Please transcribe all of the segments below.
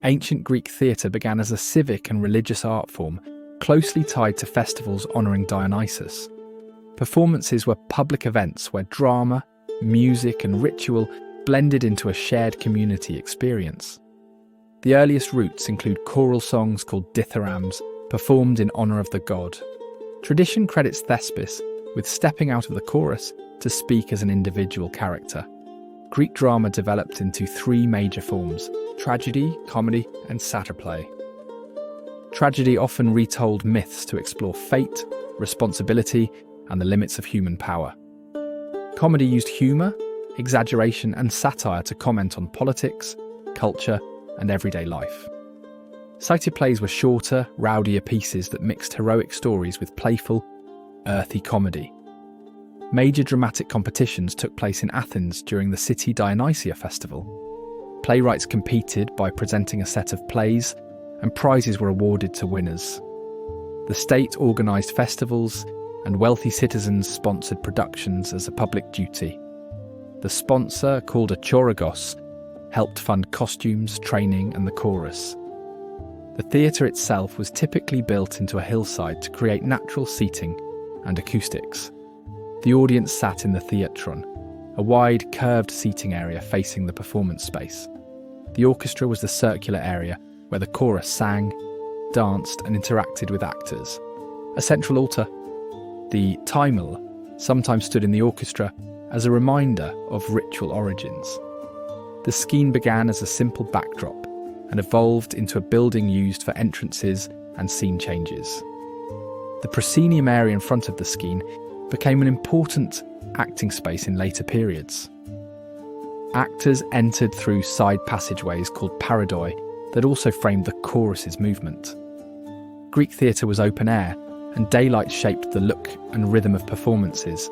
Ancient Greek theatre began as a civic and religious art form, closely tied to festivals honouring Dionysus. Performances were public events where drama, music, and ritual blended into a shared community experience. The earliest roots include choral songs called dithyrambs, performed in honour of the god. Tradition credits Thespis with stepping out of the chorus to speak as an individual character. Greek drama developed into three major forms: tragedy, comedy, and satyr play. Tragedy often retold myths to explore fate, responsibility, and the limits of human power. Comedy used humour, exaggeration, and satire to comment on politics, culture, and everyday life. Satyr plays were shorter, rowdier pieces that mixed heroic stories with playful, earthy comedy. Major dramatic competitions took place in Athens during the City Dionysia festival. Playwrights competed by presenting a set of plays, and prizes were awarded to winners. The state organised festivals, and wealthy citizens sponsored productions as a public duty. The sponsor, called a choragos, helped fund costumes, training, and the chorus. The theatre itself was typically built into a hillside to create natural seating and acoustics. The audience sat in the theatron, a wide, curved seating area facing the performance space. The orchestra was the circular area where the chorus sang, danced, and interacted with actors. A central altar, the thymel, sometimes stood in the orchestra as a reminder of ritual origins. The skene began as a simple backdrop and evolved into a building used for entrances and scene changes. The proscenium area in front of the skene became an important acting space in later periods. Actors entered through side passageways called parodoi that also framed the chorus's movement. Greek theatre was open air, and daylight shaped the look and rhythm of performances.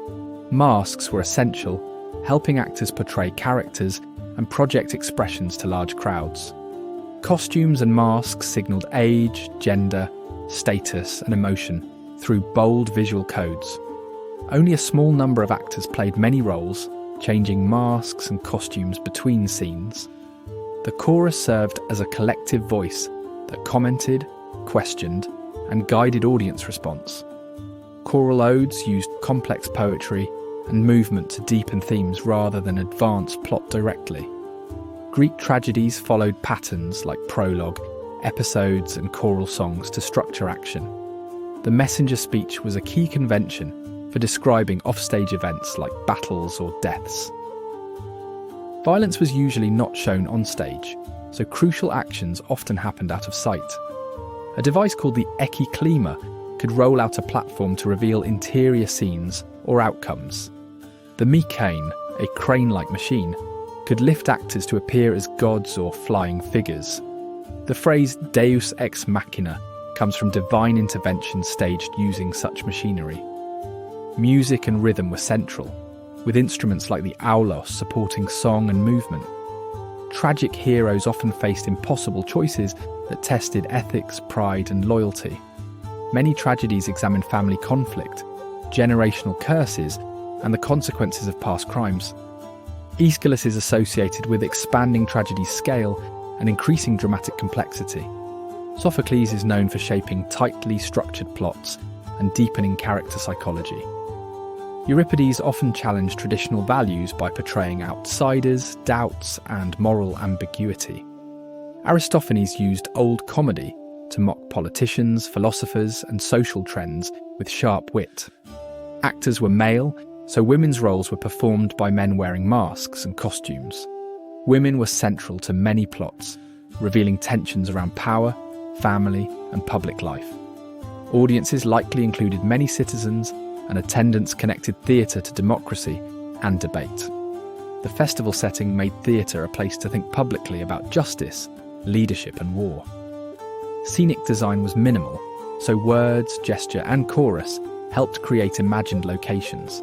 Masks were essential, helping actors portray characters and project expressions to large crowds. Costumes and masks signalled age, gender, status, and emotion through bold visual codes. Only a small number of actors played many roles, changing masks and costumes between scenes. The chorus served as a collective voice that commented, questioned, and guided audience response. Choral odes used complex poetry and movement to deepen themes rather than advance plot directly. Greek tragedies followed patterns like prologue, episodes, and choral songs to structure action. The messenger speech was a key convention for describing offstage events like battles or deaths. Violence was usually not shown on stage, so crucial actions often happened out of sight. A device called the ekkyklema could roll out a platform to reveal interior scenes or outcomes. The mechane, a crane-like machine, could lift actors to appear as gods or flying figures. The phrase deus ex machina comes from divine intervention staged using such machinery. Music and rhythm were central, with instruments like the aulos supporting song and movement. Tragic heroes often faced impossible choices that tested ethics, pride, and loyalty. Many tragedies examined family conflict, generational curses, and the consequences of past crimes. Aeschylus is associated with expanding tragedy's scale and increasing dramatic complexity. Sophocles is known for shaping tightly structured plots and deepening character psychology. Euripides often challenged traditional values by portraying outsiders, doubts, and moral ambiguity. Aristophanes used old comedy to mock politicians, philosophers, and social trends with sharp wit. Actors were male, so women's roles were performed by men wearing masks and costumes. Women were central to many plots, revealing tensions around power, family, and public life. Audiences likely included many citizens, and attendance connected theatre to democracy and debate. The festival setting made theatre a place to think publicly about justice, leadership, and war. Scenic design was minimal, so words, gesture, and chorus helped create imagined locations.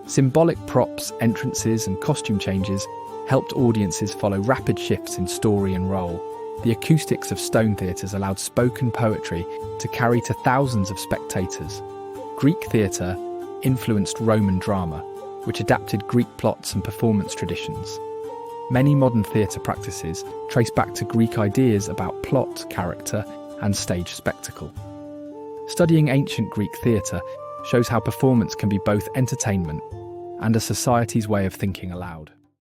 Symbolic props, entrances, and costume changes helped audiences follow rapid shifts in story and role. The acoustics of stone theatres allowed spoken poetry to carry to thousands of spectators. Greek theatre influenced Roman drama, which adapted Greek plots and performance traditions. Many modern theatre practices trace back to Greek ideas about plot, character, and stage spectacle. Studying ancient Greek theatre shows how performance can be both entertainment and a society's way of thinking aloud.